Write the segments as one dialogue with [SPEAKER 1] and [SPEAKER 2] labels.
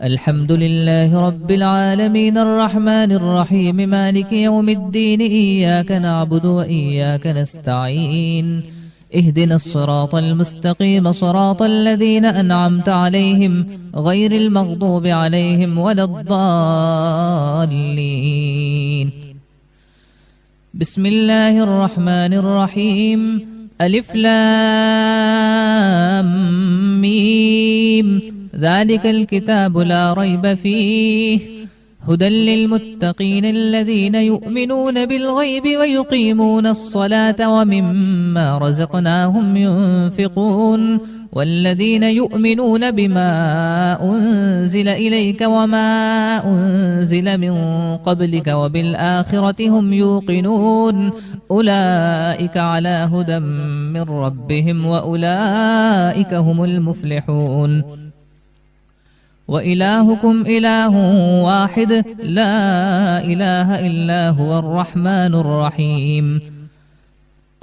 [SPEAKER 1] الحمد لله رب العالمين الرحمن الرحيم مالك يوم الدين إياك نعبد وإياك نستعين اهدنا الصراط المستقيم صراط الذين أنعمت عليهم غير المغضوب عليهم ولا الضالين. بسم الله الرحمن الرحيم. ألف لام ميم ذلك الكتاب لا ريب فيه هدى للمتقين الذين يؤمنون بالغيب ويقيمون الصلاة ومما رزقناهم ينفقون والذين يؤمنون بما أنزل إليك وما أنزل من قبلك وبالآخرة هم يوقنون أولئك على هدى من ربهم وأولئك هم المفلحون. وإلهكم إله واحد لا إله إلا هو الرحمن الرحيم.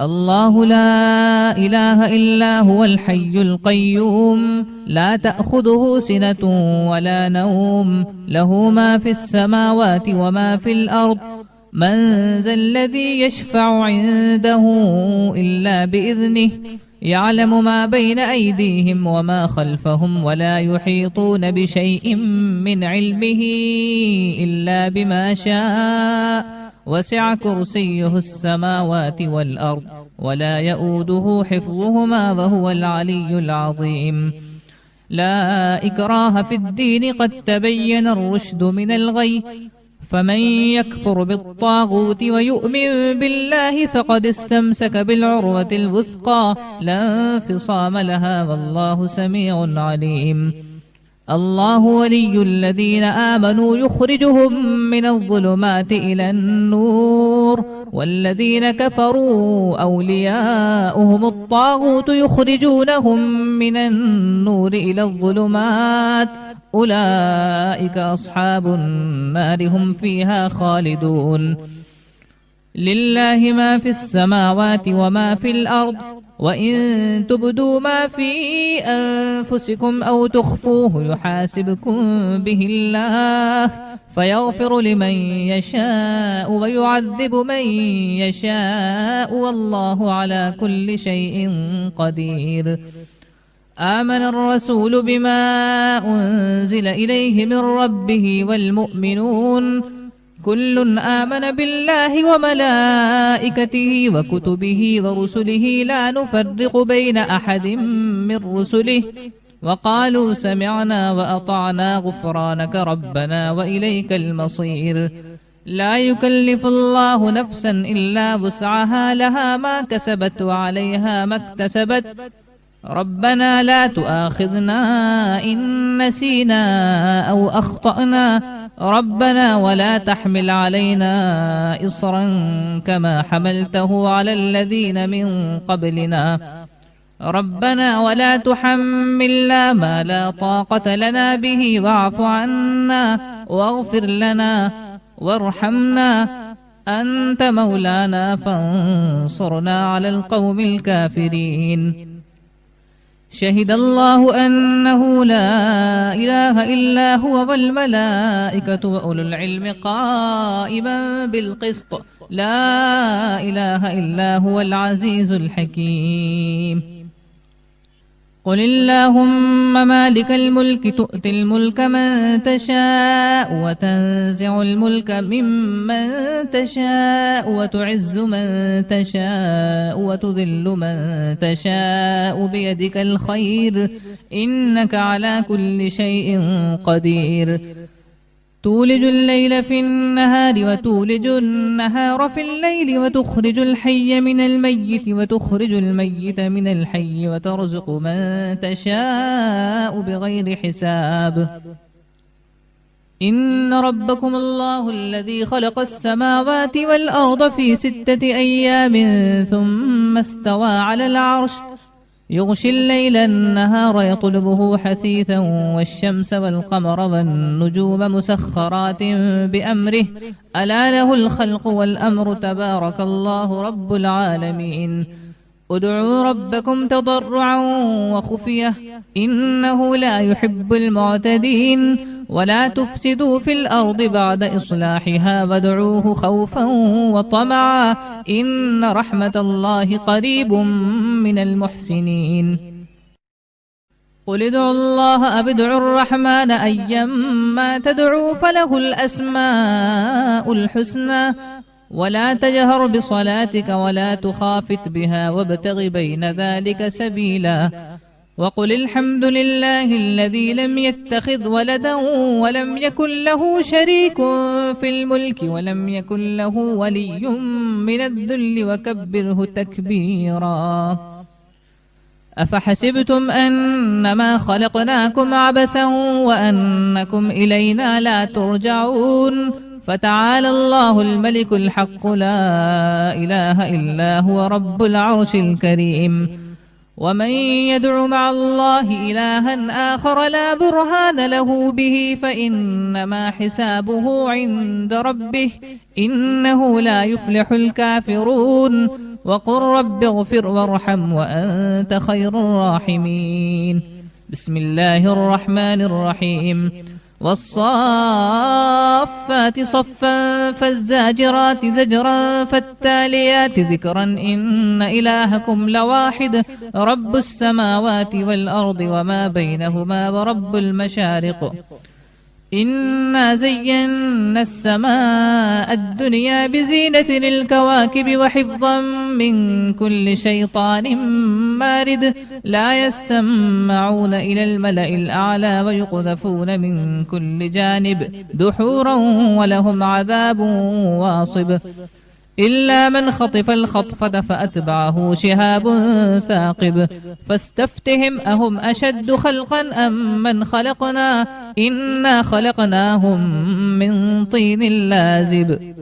[SPEAKER 1] الله لا إله إلا هو الحي القيوم لا تأخذه سنة ولا نوم له ما في السماوات وما في الأرض من ذا الذي يشفع عنده إلا بإذنه يعلم ما بين أيديهم وما خلفهم ولا يحيطون بشيء من علمه إلا بما شاء وسع كرسيه السماوات والأرض ولا يؤوده حفظهما وهو العلي العظيم. لا إكراه في الدين قد تبين الرشد من الغي فمن يكفر بالطاغوت ويؤمن بالله فقد استمسك بالعروة الوثقى لا انفصام لها والله سميع عليم. الله ولي الذين آمنوا يخرجهم من الظلمات إلى النور والذين كفروا أولياؤهم الطاغوت يخرجونهم من النور إلى الظلمات أولئك أصحاب النار هم فيها خالدون. لله ما في السماوات وما في الأرض وإن تبدوا ما في أنفسكم أو تخفوه يحاسبكم به الله فيغفر لمن يشاء ويعذب من يشاء والله على كل شيء قدير. آمن الرسول بما أنزل إليه من ربه والمؤمنون كل آمن بالله وملائكته وكتبه ورسله لا نفرق بين أحد من رسله وقالوا سمعنا وأطعنا غفرانك ربنا وإليك المصير. لا يكلف الله نفسا إلا وسعها لها ما كسبت وعليها ما اكتسبت ربنا لا تؤاخذنا إن نسينا أو أخطأنا ربنا ولا تحمل علينا إصرا كما حملته على الذين من قبلنا ربنا ولا تحملنا ما لا طاقة لنا به واعف عنا واغفر لنا وارحمنا أنت مولانا فانصرنا على القوم الكافرين. شهد الله أنه لا إله إلا هو والملائكة وأولو العلم قائما بالقسط لا إله إلا هو العزيز الحكيم. قل اللهم مالك الملك تؤتي الملك من تشاء وتنزع الملك ممن تشاء وتعز من تشاء وتذل من تشاء بيدك الخير إنك على كل شيء قدير. تولج الليل في النهار وتولج النهار في الليل وتخرج الحي من الميت وتخرج الميت من الحي وترزق من تشاء بغير حساب. إن ربكم الله الذي خلق السماوات والأرض في 6 أيام ثم استوى على العرش يغشي الليل النهار يطلبه حثيثا والشمس والقمر والنجوم مسخرات بأمره ألا له الخلق والأمر تبارك الله رب العالمين. ادعوا ربكم تضرعا وخفية إنه لا يحب المعتدين ولا تفسدوا في الأرض بعد إصلاحها وادعوه خوفا وطمعا إن رحمة الله قريب من المحسنين قل ادعوا الله أو ادعوا الرحمن أيما تدعوا فله الأسماء الحسنى ولا تجهر بصلاتك ولا تخافت بها وابتغ بين ذلك سبيلا وقل الحمد لله الذي لم يتخذ ولدا ولم يكن له شريك في الملك ولم يكن له ولي من الذل وكبره تكبيرا أفحسبتم أنما خلقناكم عبثا وأنكم إلينا لا ترجعون فتعالى الله الملك الحق لا إله إلا هو رب العرش الكريم ومن يدع مع الله إلها آخر لا برهان له به فإنما حسابه عند ربه إنه لا يفلح الكافرون وقل رب اغفر وارحم وأنت خير الراحمين بسم الله الرحمن الرحيم والصافات صفا فالزاجرات زجرا فالتاليات ذكرا إن إلهكم لواحد رب السماوات والأرض وما بينهما ورب المشارق إنا زينا السماء الدنيا بزينة الكواكب وحفظا من كل شيطان مارد لا يسمعون إلى الملأ الأعلى ويقذفون من كل جانب دحورا ولهم عذاب واصب إلا من خطف الخطفة فأتبعه شهاب ثاقب فاستفتهم أهم أشد خلقا أم من خلقنا إنا خلقناهم من طين لازب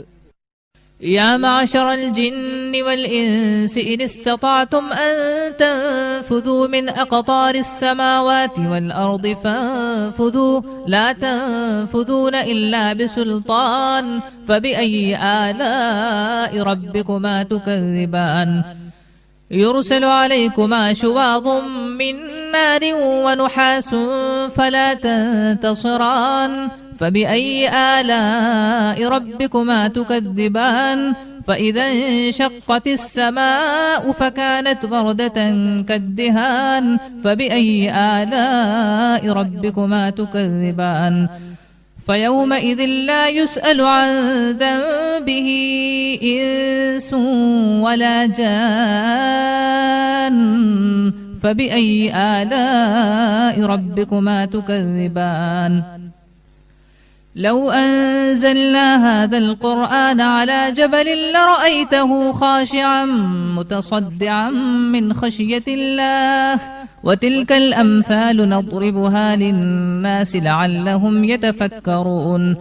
[SPEAKER 1] يا معشر الجن والإنس إن استطعتم أن تنفذوا من أقطار السماوات والأرض فانفذوا لا تنفذون إلا بسلطان فبأي آلاء ربكما تكذبان يرسل عليكما شواظ من نار ونحاس فلا تنتصران فبأي آلاء ربكما تكذبان فإذا انشقت السماء فكانت وردة كالدهان فبأي آلاء ربكما تكذبان فيومئذ لا يسأل عن ذنبه إنس ولا جان فبأي آلاء ربكما تكذبان لو أنزلنا هذا القرآن على جبل لرأيته خاشعا متصدعا من خشية الله وتلك الأمثال نضربها للناس لعلهم يتفكرون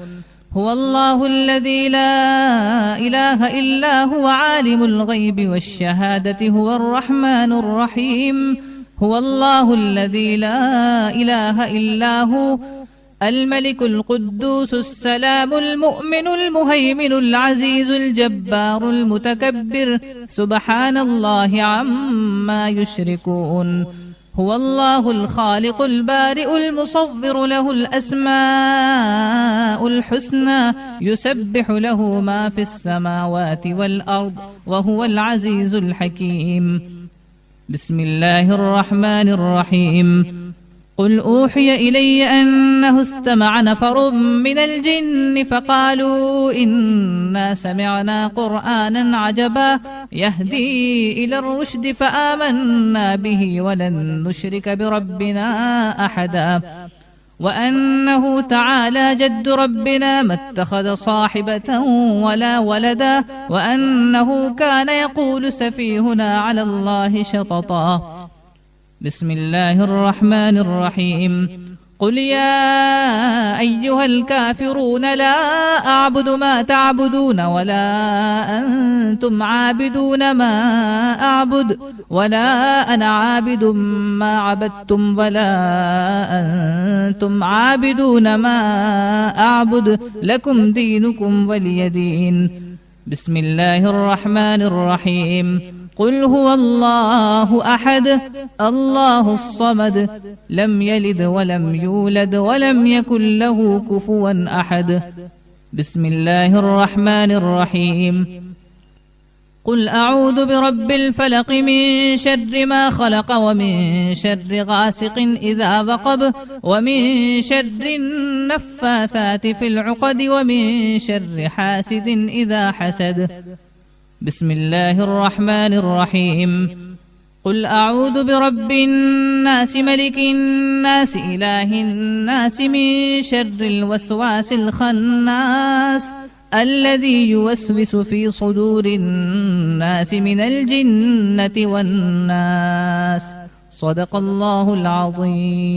[SPEAKER 1] هو الله الذي لا إله إلا هو عالم الغيب والشهادة هو الرحمن الرحيم هو الله الذي لا إله إلا هو الملك القدوس السلام المؤمن المهيمن العزيز الجبار المتكبر سبحان الله عما يشركون هو الله الخالق البارئ المصور له الأسماء الحسنى يسبح له ما في السماوات والأرض وهو العزيز الحكيم بسم الله الرحمن الرحيم قل أوحي إلي أنه استمع نفر من الجن فقالوا إنا سمعنا قرآنا عجبا يهدي إلى الرشد فآمنا به ولن نشرك بربنا أحدا وأنه تعالى جد ربنا ما اتخذ صاحبة ولا ولدا وأنه كان يقول سفيهنا على الله شططا بسم الله الرحمن الرحيم قل يا أيها الكافرون لا أعبد ما تعبدون ولا أنتم عابدون ما أعبد ولا أنا عابد ما عبدتم ولا أنتم عابدون ما أعبد لكم دينكم ولي دين بسم الله الرحمن الرحيم قل هو الله أحد الله الصمد لم يلد ولم يولد ولم يكن له كفوا أحد. بسم الله الرحمن الرحيم. قل أعوذ برب الفلق من شر ما خلق ومن شر غاسق إذا وقب ومن شر النفاثات في العقد ومن شر حاسد إذا حسد. بسم الله الرحمن الرحيم. قل أعوذ برب الناس ملك الناس إله الناس من شر الوسواس الخناس الذي يوسوس في صدور الناس من الجنة والناس. صدق الله العظيم.